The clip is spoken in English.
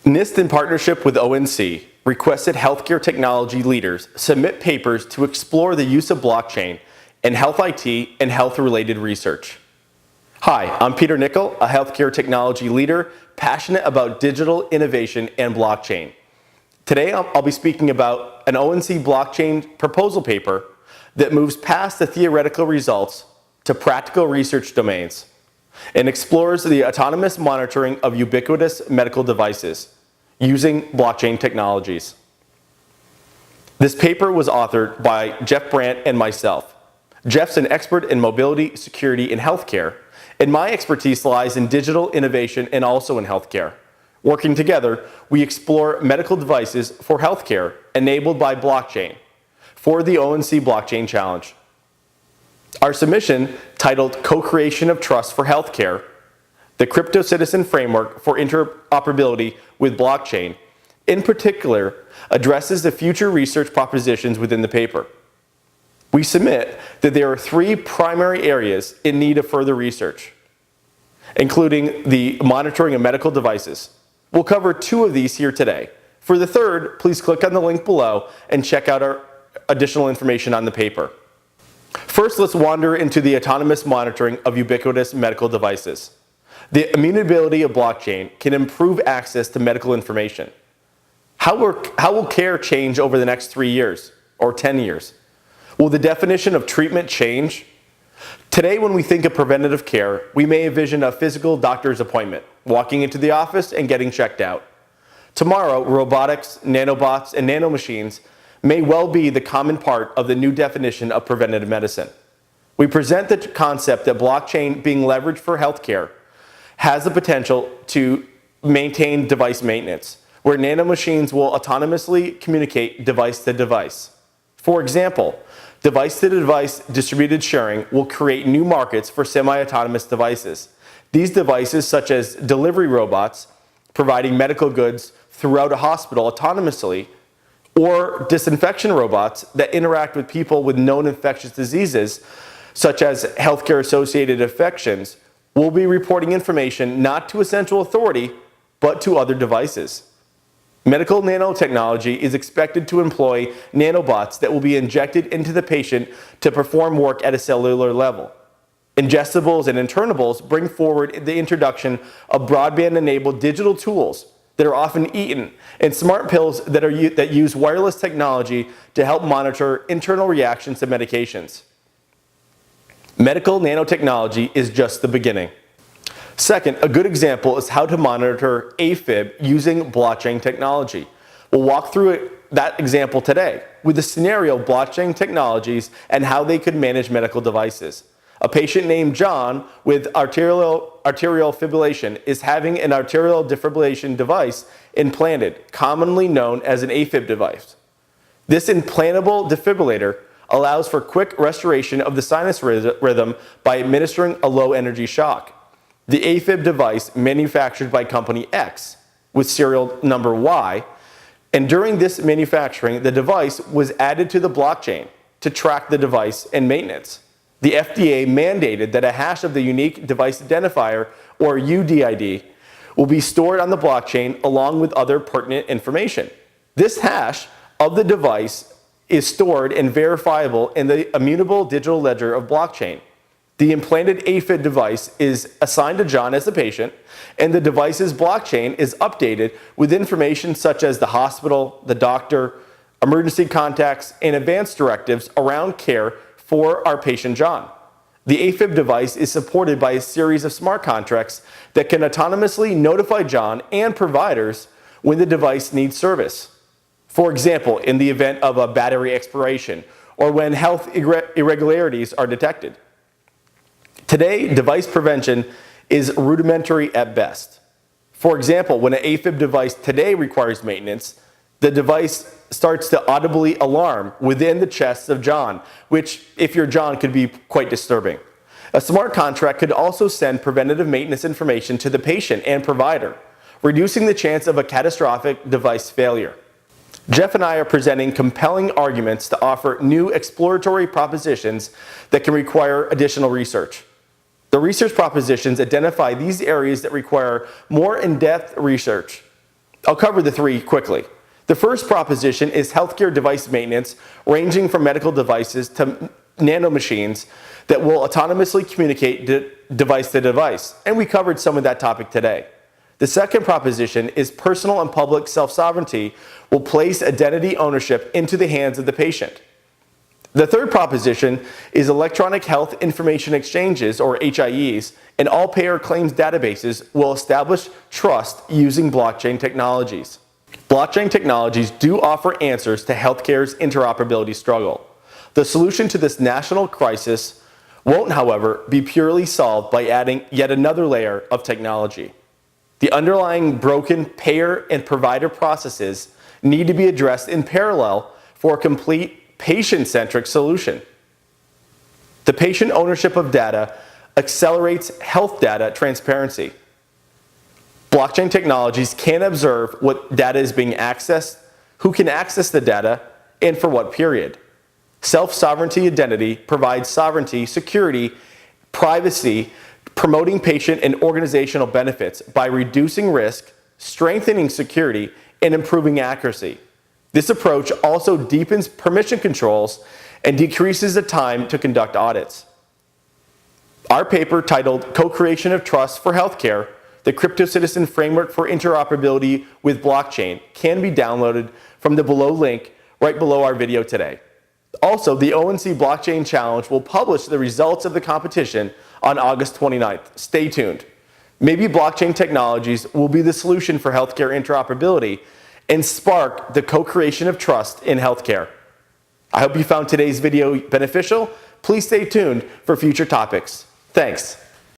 NIST, in partnership with ONC, requested healthcare technology leaders submit papers to explore the use of blockchain in health IT and health-related research. Hi, I'm Peter.nichol, a healthcare technology leader passionate about digital innovation and blockchain. Today, I'll be speaking about an ONC blockchain proposal paper that moves past the theoretical results to practical research domains and explores the autonomous monitoring of ubiquitous medical devices using blockchain technologies. This paper was authored by Jeff Brandt and myself. Jeff's an expert in mobility, security, and healthcare, and my expertise lies in digital innovation and also in healthcare. Working together, we explore medical devices for healthcare enabled by blockchain for the ONC Blockchain Challenge. Our submission, titled Co-Creation of Trust for Healthcare, the Crypto Citizen Framework for Interoperability with Blockchain, in particular, addresses the future research propositions within the paper. We submit that there are three primary areas in need of further research, including the monitoring of medical devices. We'll cover two of these here today. For the third, please click on the link below and check out our additional information on the paper. First, let's wander into the autonomous monitoring of ubiquitous medical devices. The immutability of blockchain can improve access to medical information. How will care change over the next 3 years or 10 years? Will the definition of treatment change? Today, when we think of preventative care, we may envision a physical doctor's appointment, walking into the office and getting checked out. Tomorrow, robotics, nanobots, and nanomachines may well be the common part of the new definition of preventative medicine. We present the concept that blockchain being leveraged for healthcare has the potential to maintain device maintenance, where nanomachines will autonomously communicate device to device. For example, device-to-device distributed sharing will create new markets for semi-autonomous devices. These devices, such as delivery robots, providing medical goods throughout a hospital autonomously, or disinfection robots that interact with people with known infectious diseases, such as healthcare-associated infections, will be reporting information not to a central authority, but to other devices. Medical nanotechnology is expected to employ nanobots that will be injected into the patient to perform work at a cellular level. Ingestibles and internables bring forward the introduction of broadband-enabled digital tools that are often eaten, and smart pills that use wireless technology to help monitor internal reactions to medications. Medical nanotechnology is just the beginning. Second, a good example is how to monitor AFib using blockchain technology. We'll walk through that example today with the scenario of blockchain technologies and how they could manage medical devices. A patient named John with arterial fibrillation is having an arterial defibrillation device implanted, commonly known as an AFib device. This implantable defibrillator allows for quick restoration of the sinus rhythm by administering a low-energy shock. The AFib device, manufactured by company X with serial number Y, and during this manufacturing, the device was added to the blockchain to track the device and maintenance. The FDA mandated that a hash of the unique device identifier, or UDID, will be stored on the blockchain along with other pertinent information. This hash of the device is stored and verifiable in the immutable digital ledger of blockchain. The implanted AFib device is assigned to John as the patient, and the device's blockchain is updated with information such as the hospital, the doctor, emergency contacts, and advanced directives around care for our patient John. The AFib device is supported by a series of smart contracts that can autonomously notify John and providers when the device needs service. For example, in the event of a battery expiration or when health irregularities are detected. Today, device prevention is rudimentary at best. For example, when an AFib device today requires maintenance, the device starts to audibly alarm within the chest of John, which, if you're John, could be quite disturbing. A smart contract could also send preventative maintenance information to the patient and provider, reducing the chance of a catastrophic device failure. Jeff and I are presenting compelling arguments to offer new exploratory propositions that can require additional research. The research propositions identify these areas that require more in-depth research I'll cover the three quickly. The first proposition is healthcare device maintenance, ranging from medical devices to nanomachines that will autonomously communicate device to device, and we covered some of that topic today. The second proposition is personal and public self-sovereignty will place identity ownership into the hands of the patient. The third proposition is electronic health information exchanges, or HIEs, and all payer claims databases will establish trust using blockchain technologies. Blockchain technologies do offer answers to healthcare's interoperability struggle. The solution to this national crisis won't, however, be purely solved by adding yet another layer of technology. The underlying broken payer and provider processes need to be addressed in parallel for a complete patient-centric solution. The patient ownership of data accelerates health data transparency. Blockchain technologies can observe what data is being accessed, who can access the data, and for what period. Self-sovereignty identity provides sovereignty, security, privacy, promoting patient and organizational benefits by reducing risk, strengthening security, and improving accuracy. This approach also deepens permission controls and decreases the time to conduct audits. Our paper, titled Co-Creation of Trust for Healthcare, the Crypto Citizen Framework for Interoperability with Blockchain, can be downloaded from the below link right below our video today. Also, the ONC Blockchain Challenge will publish the results of the competition on August 29th. Stay tuned. Maybe blockchain technologies will be the solution for healthcare interoperability and spark the co-creation of trust in healthcare. I hope you found today's video beneficial. Please stay tuned for future topics. Thanks.